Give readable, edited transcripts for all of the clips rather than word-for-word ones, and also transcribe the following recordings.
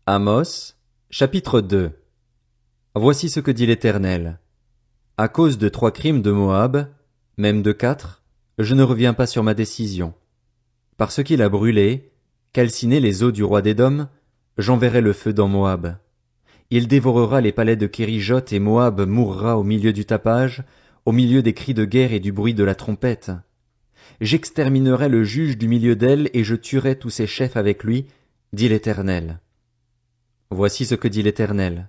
Amos, chapitre 2. Voici ce que dit l'Éternel. À cause de 3 crimes de Moab, même de 4, je ne reviens pas sur ma décision. Parce qu'il a brûlé, calciné les eaux du roi d'Édom, j'enverrai le feu dans Moab. Il dévorera les palais de Kérijot et Moab mourra au milieu du tapage, au milieu des cris de guerre et du bruit de la trompette. J'exterminerai le juge du milieu d'elle et je tuerai tous ses chefs avec lui, dit l'Éternel. Voici ce que dit l'Éternel.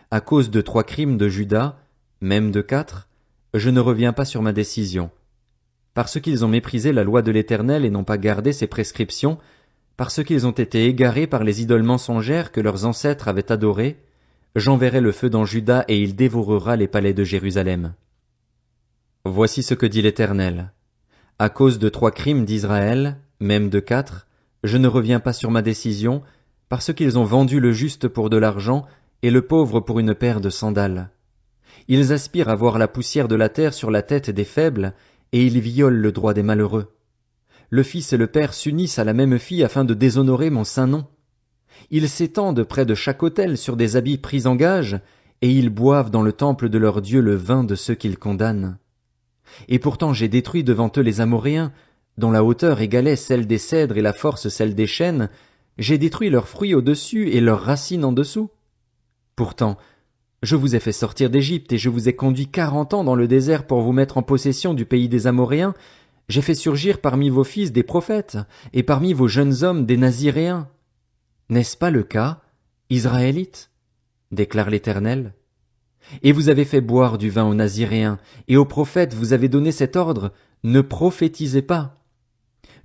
À cause de 3 crimes de Juda, même de 4, je ne reviens pas sur ma décision. Parce qu'ils ont méprisé la loi de l'Éternel et n'ont pas gardé ses prescriptions, parce qu'ils ont été égarés par les idoles mensongères que leurs ancêtres avaient adorées, j'enverrai le feu dans Juda et il dévorera les palais de Jérusalem. Voici ce que dit l'Éternel. À cause de 3 crimes d'Israël, même de 4, je ne reviens pas sur ma décision, parce qu'ils ont vendu le juste pour de l'argent et le pauvre pour une paire de sandales. Ils aspirent à voir la poussière de la terre sur la tête des faibles, et ils violent le droit des malheureux. Le fils et le père s'unissent à la même fille afin de déshonorer mon saint nom. Ils s'étendent près de chaque autel sur des habits pris en gage, et ils boivent dans le temple de leur Dieu le vin de ceux qu'ils condamnent. Et pourtant j'ai détruit devant eux les Amoréens, dont la hauteur égalait celle des cèdres et la force celle des chênes, j'ai détruit leurs fruits au-dessus et leurs racines en dessous. Pourtant, je vous ai fait sortir d'Égypte et je vous ai conduit 40 ans dans le désert pour vous mettre en possession du pays des Amoréens. J'ai fait surgir parmi vos fils des prophètes et parmi vos jeunes hommes des Naziréens. N'est-ce pas le cas, Israélites? Déclare l'Éternel. Et vous avez fait boire du vin aux Naziréens, et aux prophètes vous avez donné cet ordre, ne prophétisez pas.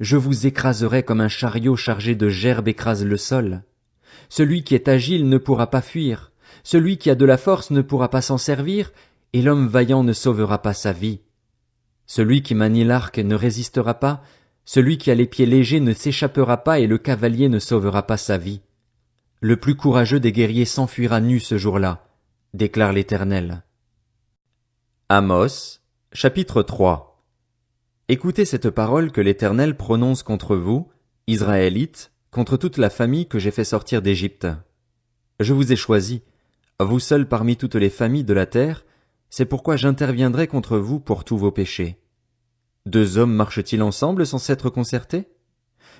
Je vous écraserai comme un chariot chargé de gerbes écrase le sol. Celui qui est agile ne pourra pas fuir, celui qui a de la force ne pourra pas s'en servir, et l'homme vaillant ne sauvera pas sa vie. Celui qui manie l'arc ne résistera pas, celui qui a les pieds légers ne s'échappera pas et le cavalier ne sauvera pas sa vie. Le plus courageux des guerriers s'enfuira nu ce jour-là, déclare l'Éternel. Amos, chapitre 3. Écoutez cette parole que l'Éternel prononce contre vous, Israélites, contre toute la famille que j'ai fait sortir d'Égypte. Je vous ai choisis, vous seuls parmi toutes les familles de la terre, c'est pourquoi j'interviendrai contre vous pour tous vos péchés. 2 hommes marchent-ils ensemble sans s'être concertés?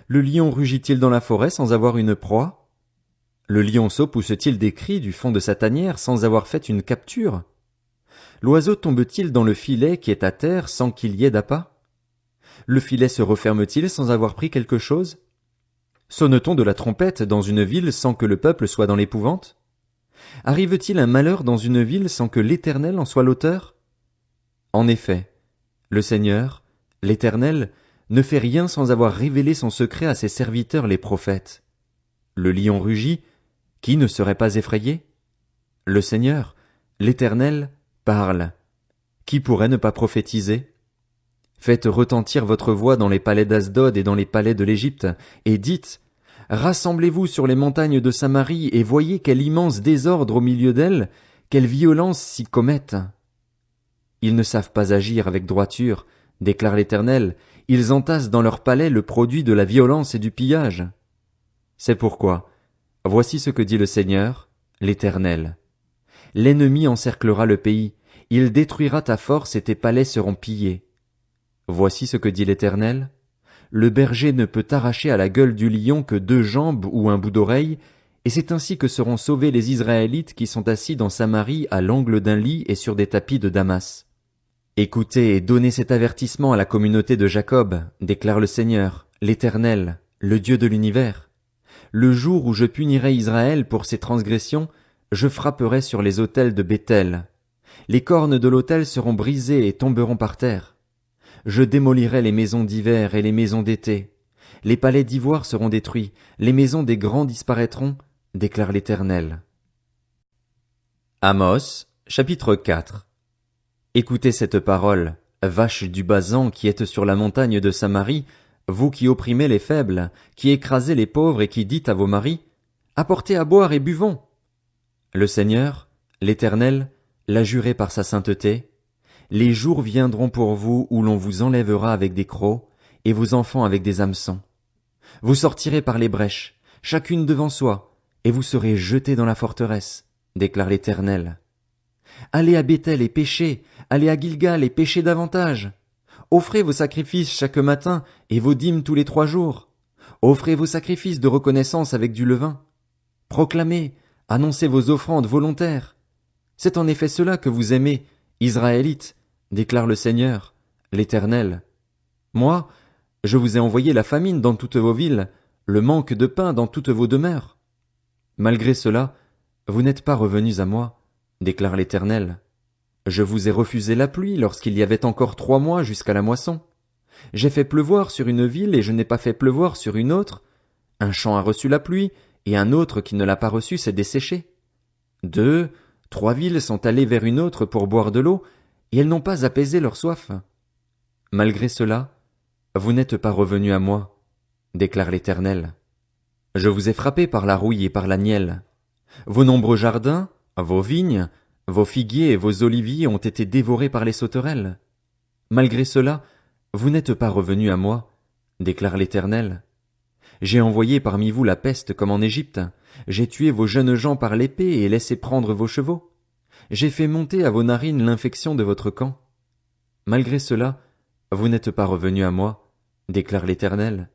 Le lion rugit-il dans la forêt sans avoir une proie? Le lionceau pousse-t-il des cris du fond de sa tanière sans avoir fait une capture? L'oiseau tombe-t-il dans le filet qui est à terre sans qu'il y ait d'appât? Le filet se referme-t-il sans avoir pris quelque chose? Sonne-t-on de la trompette dans une ville sans que le peuple soit dans l'épouvante? Arrive-t-il un malheur dans une ville sans que l'Éternel en soit l'auteur? En effet, le Seigneur, l'Éternel, ne fait rien sans avoir révélé son secret à ses serviteurs les prophètes. Le lion rugit, qui ne serait pas effrayé? Le Seigneur, l'Éternel, parle. Qui pourrait ne pas prophétiser? Faites retentir votre voix dans les palais d'Asdod et dans les palais de l'Égypte, et dites, rassemblez-vous sur les montagnes de Samarie et voyez quel immense désordre au milieu d'elles, quelle violence s'y commettent. Ils ne savent pas agir avec droiture, déclare l'Éternel, ils entassent dans leurs palais le produit de la violence et du pillage. C'est pourquoi, voici ce que dit le Seigneur, l'Éternel. L'ennemi encerclera le pays, il détruira ta force et tes palais seront pillés. Voici ce que dit l'Éternel. Le berger ne peut arracher à la gueule du lion que 2 jambes ou un bout d'oreille, et c'est ainsi que seront sauvés les Israélites qui sont assis dans Samarie à l'angle d'un lit et sur des tapis de Damas. Écoutez et donnez cet avertissement à la communauté de Jacob, déclare le Seigneur, l'Éternel, le Dieu de l'univers. Le jour où je punirai Israël pour ses transgressions, je frapperai sur les autels de Béthel. Les cornes de l'autel seront brisées et tomberont par terre. Je démolirai les maisons d'hiver et les maisons d'été. Les palais d'ivoire seront détruits, les maisons des grands disparaîtront, déclare l'Éternel. Amos, chapitre 4. Écoutez cette parole, vaches du Basan qui êtes sur la montagne de Samarie, vous qui opprimez les faibles, qui écrasez les pauvres et qui dites à vos maris, apportez à boire et buvons. Le Seigneur, l'Éternel, l'a juré par sa sainteté. Les jours viendront pour vous où l'on vous enlèvera avec des crocs, et vos enfants avec des hameçons. Vous sortirez par les brèches, chacune devant soi, et vous serez jetés dans la forteresse, déclare l'Éternel. Allez à Béthel et péchez, allez à Gilgal et péchez davantage. Offrez vos sacrifices chaque matin et vos dîmes tous les 3 jours. Offrez vos sacrifices de reconnaissance avec du levain. Proclamez, annoncez vos offrandes volontaires. C'est en effet cela que vous aimez, Israélites, déclare le Seigneur, l'Éternel. Moi, je vous ai envoyé la famine dans toutes vos villes, le manque de pain dans toutes vos demeures. Malgré cela, vous n'êtes pas revenus à moi, déclare l'Éternel. Je vous ai refusé la pluie lorsqu'il y avait encore 3 mois jusqu'à la moisson. J'ai fait pleuvoir sur une ville et je n'ai pas fait pleuvoir sur une autre. Un champ a reçu la pluie, et un autre qui ne l'a pas reçue s'est desséché. 2, 3 villes sont allées vers une autre pour boire de l'eau, et elles n'ont pas apaisé leur soif. Malgré cela, vous n'êtes pas revenus à moi, déclare l'Éternel. Je vous ai frappé par la rouille et par la nielle. Vos nombreux jardins, vos vignes, vos figuiers et vos oliviers ont été dévorés par les sauterelles. Malgré cela, vous n'êtes pas revenus à moi, déclare l'Éternel. J'ai envoyé parmi vous la peste comme en Égypte. J'ai tué vos jeunes gens par l'épée et laissé prendre vos chevaux. J'ai fait monter à vos narines l'infection de votre camp. Malgré cela, vous n'êtes pas revenus à moi, déclare l'Éternel.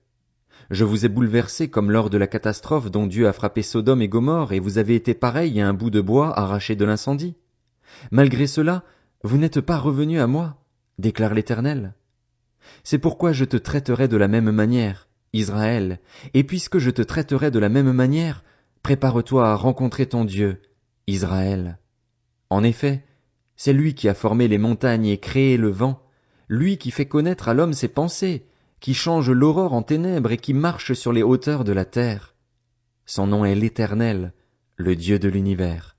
Je vous ai bouleversés comme lors de la catastrophe dont Dieu a frappé Sodome et Gomorrhe et vous avez été pareils à un bout de bois arraché de l'incendie. Malgré cela, vous n'êtes pas revenus à moi, déclare l'Éternel. C'est pourquoi je te traiterai de la même manière, Israël, et puisque je te traiterai de la même manière, prépare-toi à rencontrer ton Dieu, Israël. En effet, c'est lui qui a formé les montagnes et créé le vent, lui qui fait connaître à l'homme ses pensées, qui change l'aurore en ténèbres et qui marche sur les hauteurs de la terre. Son nom est l'Éternel, le Dieu de l'univers.